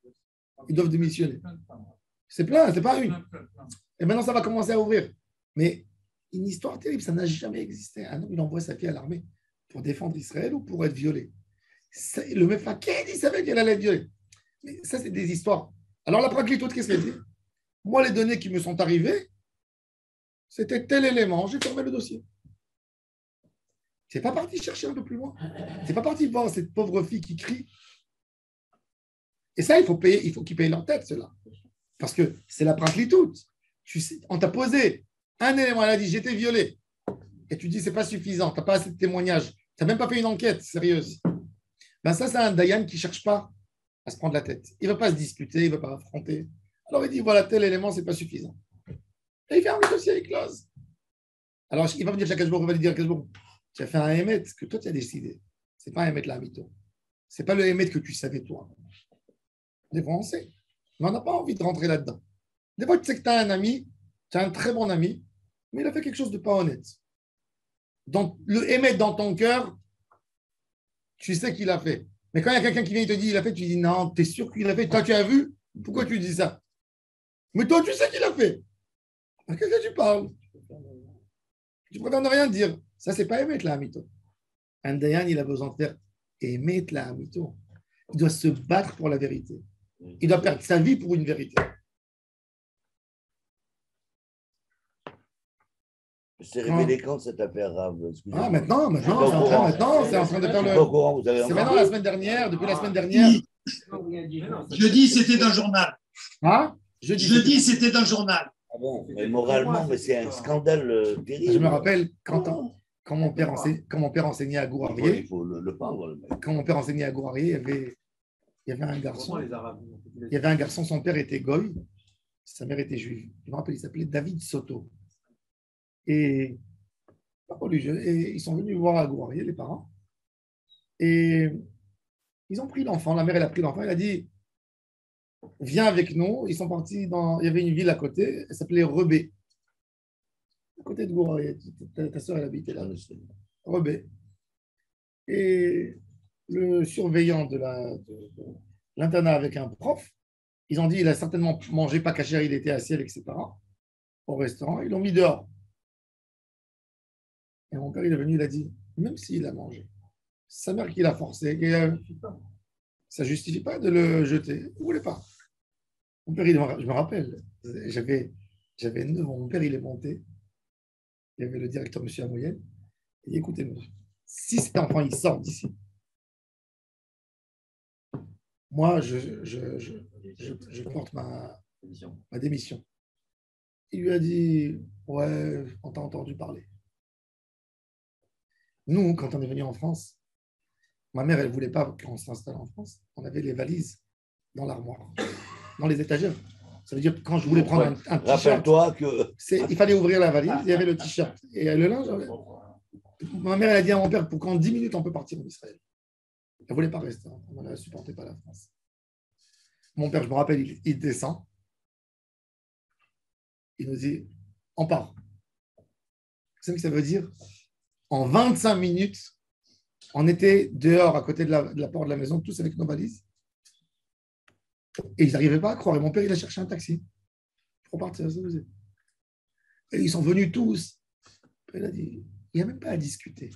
ils doivent démissionner. C'est plein, c'est pas une. Et maintenant, ça va commencer à ouvrir. Mais une histoire terrible, ça n'a jamais existé. Un homme, il envoie sa fille à l'armée pour défendre Israël ou pour être violé. Le Mefaked, il savait qu'elle allait être violée. Mais ça, c'est des histoires. Alors, la Praklitout, qu'est-ce qu'elle dit? Moi, les données qui me sont arrivées, c'était tel élément, j'ai fermé le dossier. C'est pas parti chercher un peu plus loin. C'est pas parti voir cette pauvre fille qui crie. Et ça, il faut qu'ils payent leur tête, cela. Parce que c'est la Praklitout. On t'a posé un élément, elle a dit, j'ai été violée. Et tu dis, c'est pas suffisant, tu n'as pas assez de témoignages. Tu n'as même pas fait une enquête sérieuse. Ben ça, c'est un Dayan qui ne cherche pas à se prendre la tête. Il ne veut pas se disputer, il ne veut pas affronter. Alors il dit, voilà, tel élément, ce n'est pas suffisant. Et il ferme le dossier, il close. Alors il va venir chaque jour, il va lui dire, tu as fait un émet que toi, tu as décidé. Ce n'est pas un émet la mytho. Ce n'est pas le émet que tu savais, toi. Des fois, on sait. Mais on n'a pas envie de rentrer là-dedans. Des fois, tu sais que tu as un ami, tu as un très bon ami, mais il a fait quelque chose de pas honnête. Donc, le émet dans ton cœur, tu sais qu'il a fait. Mais quand il y a quelqu'un qui vient et te dit il a fait, tu dis non, tu es sûr qu'il a fait. Toi, tu as vu? Pourquoi tu dis ça? Mais toi, tu sais qu'il a fait. À qu'est-ce que tu parles? Tu préfères ne rien dire. Ça, c'est pas émettre la hamito. Un Dayan, il a besoin de faire émettre la hamito. Il doit se battre pour la vérité. Il doit perdre sa vie pour une vérité. C'est révélé quand cette affaire, Rav? Ah, maintenant, c'est en train de faire le. C'est maintenant la semaine dernière, depuis la semaine dernière. Jeudi, c'était dans le journal. Hein? Jeudi, c'était dans le journal. Ah bon, mais moralement, mais c'est un scandale terrible. Je me rappelle quand mon père enseignait à Gourarié. Il faut le peindre. Quand mon père enseignait à Gourarié, il y avait un garçon. Il y avait un garçon, son père était goy, sa mère était juive. Je me rappelle, il s'appelait David Soto. Et ils sont venus voir à Gourarié, les parents. Et ils ont pris l'enfant. La mère, elle a pris l'enfant. Elle a dit, viens avec nous. Ils sont partis il y avait une ville à côté, elle s'appelait Rebé. À côté de Goura, ta soeur, elle habitait là. Rebé. Et le surveillant de l'internat avec un prof, ils ont dit il a certainement mangé pas caché, il était assis, etc. Au restaurant, ils l'ont mis dehors. Et mon père, il est venu, il a dit, même s'il a mangé, sa mère qui l'a forcé, ça ne justifie pas de le jeter. Il ne voulait pas. Mon père, je me rappelle, j'avais 9 ans, mon père, il est monté. Il y avait le directeur, M. Amoyenne. Il dit, écoutez, monsieur, si cet enfant, il sort d'ici, moi, je porte ma démission. Il lui a dit, ouais, on t'a entendu parler. Nous, quand on est venu en France, ma mère, elle ne voulait pas qu'on s'installe en France. On avait les valises dans l'armoire, dans les étagères. Ça veut dire que quand je voulais prendre un t-shirt, rappelle-toi que il fallait ouvrir la valise, il y avait le t-shirt. Et le linge, ma mère, elle a dit à mon père, pour qu'en 10 minutes, on peut partir en Israël. Elle ne voulait pas rester. On ne supportait pas la France. Mon père, je me rappelle, il descend. Il nous dit, on part. Vous savez ce que ça veut dire? En 25 minutes, on était dehors à côté de la porte de la maison, tous avec nos valises. Et ils n'arrivaient pas à croire. Et mon père, il a cherché un taxi pour partir. Et ils sont venus tous. Il a dit, il n'y a même pas à discuter.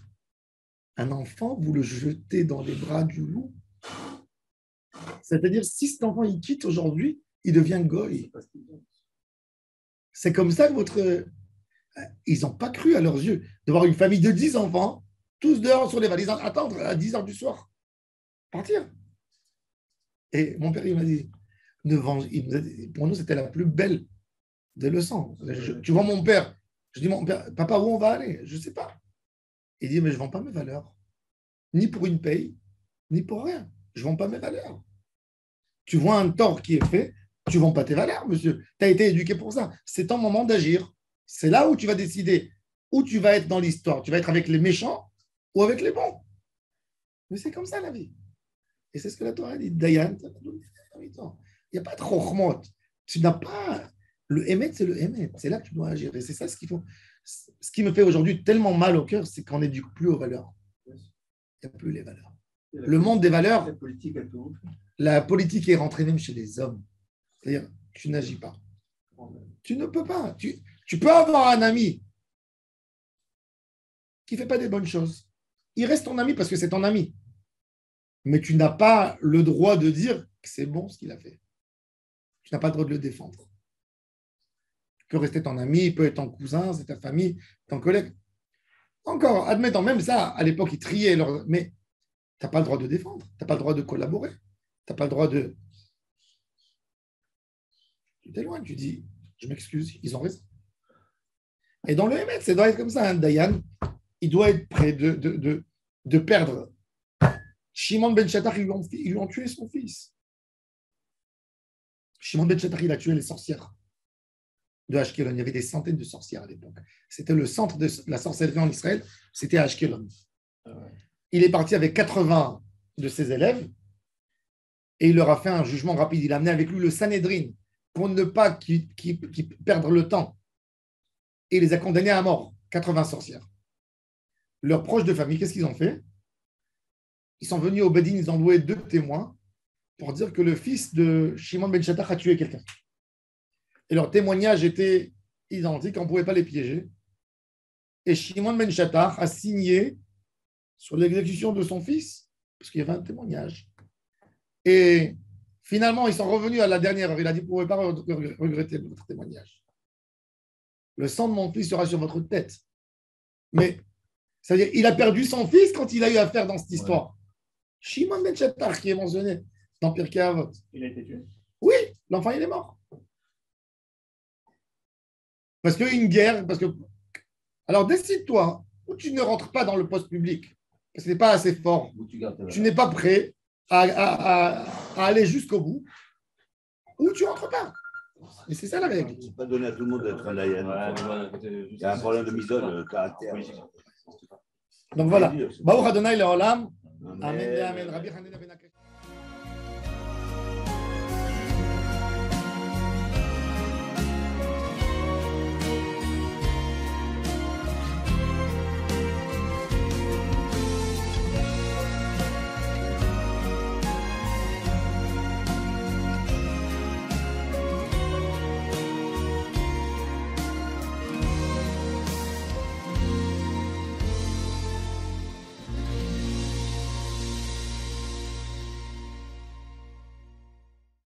Un enfant, vous le jetez dans les bras du loup. C'est-à-dire, si cet enfant, il quitte aujourd'hui, il devient goy. C'est comme ça que votre... Ils n'ont pas cru à leurs yeux de voir une famille de 10 enfants, tous dehors sur les valises, attendre à 10 heures du soir. Partir. Et mon père, il m'a dit, pour nous, c'était la plus belle des leçons. Tu vois mon père, je dis, mon père, papa, où on va aller? Je ne sais pas. Il dit, mais je ne vends pas mes valeurs. Ni pour une paye, ni pour rien. Je ne vends pas mes valeurs. Tu vois un tort qui est fait, tu ne vends pas tes valeurs, monsieur. Tu as été éduqué pour ça. C'est ton moment d'agir. C'est là où tu vas décider où tu vas être dans l'histoire. Tu vas être avec les méchants ou avec les bons. Mais c'est comme ça la vie. Et c'est ce que la Torah dit. Dayan, il n'y a pas de chokhmot. Tu n'as pas... Le émet, c'est le émet. C'est là que tu dois agir. Et c'est ça ce qu'il faut. Ce qui me fait aujourd'hui tellement mal au cœur, c'est qu'on n'éduque plus aux valeurs. Il n'y a plus les valeurs. Le monde des valeurs, la politique est rentrée même chez les hommes. C'est-à-dire, tu n'agis pas. Tu ne peux pas. Tu peux avoir un ami qui ne fait pas des bonnes choses. Il reste ton ami parce que c'est ton ami. Mais tu n'as pas le droit de dire que c'est bon ce qu'il a fait. Tu n'as pas le droit de le défendre. Il peut rester ton ami, il peut être ton cousin, c'est ta famille, ton collègue. Encore, admettons, même ça, à l'époque, ils triaient leur... Mais tu n'as pas le droit de défendre, tu n'as pas le droit de collaborer, tu n'as pas le droit de... Tu t'éloignes, tu dis, je m'excuse, ils ont raison. Et dans le Hémet, ça doit être comme ça. Dayan, il doit être prêt de perdre. Shimon ben Shattar, ils lui ont tué son fils. Shimon ben Shattar, il a tué les sorcières de Ashkelon. Il y avait des centaines de sorcières à l'époque. C'était le centre de la sorcellerie en Israël, c'était à Ashkelon. Il est parti avec 80 de ses élèves et il leur a fait un jugement rapide. Il a amené avec lui le Sanhédrin pour ne pas qu'ils perdent le temps. Et il les a condamnés à mort, 80 sorcières. Leurs proches de famille, qu'est-ce qu'ils ont fait? Ils sont venus au Bedin, ils ont loué 2 témoins pour dire que le fils de Shimon ben Shattar a tué quelqu'un. Et leur témoignage était identique, on ne pouvait pas les piéger. Et Shimon ben Shattar a signé sur l'exécution de son fils, parce qu'il y avait un témoignage. Et finalement, ils sont revenus à la dernière heure. Il a dit, vous ne pouvez pas regretter votre témoignage. Le sang de mon fils sera sur votre tête. Mais, c'est-à-dire, il a perdu son fils quand il a eu affaire dans cette histoire. Ouais. Shimon ben Shattar, qui est mentionné dans Pirkei Avot. Il a été tué? Oui, l'enfant, il est mort. Parce qu'une guerre, Alors, décide-toi, ou tu ne rentres pas dans le poste public, parce que ce n'est pas assez fort. Tu n'es pas prêt à aller jusqu'au bout, ou tu ne rentres pas. Et c'est ça la règle. Ce n'est pas donné à tout le monde d'être un Dayan. Il y a un problème de misole, caractère. Donc voilà. Baruch Adonai Leolam. Amen. Amen. Rabbi Hanina ben Akashia.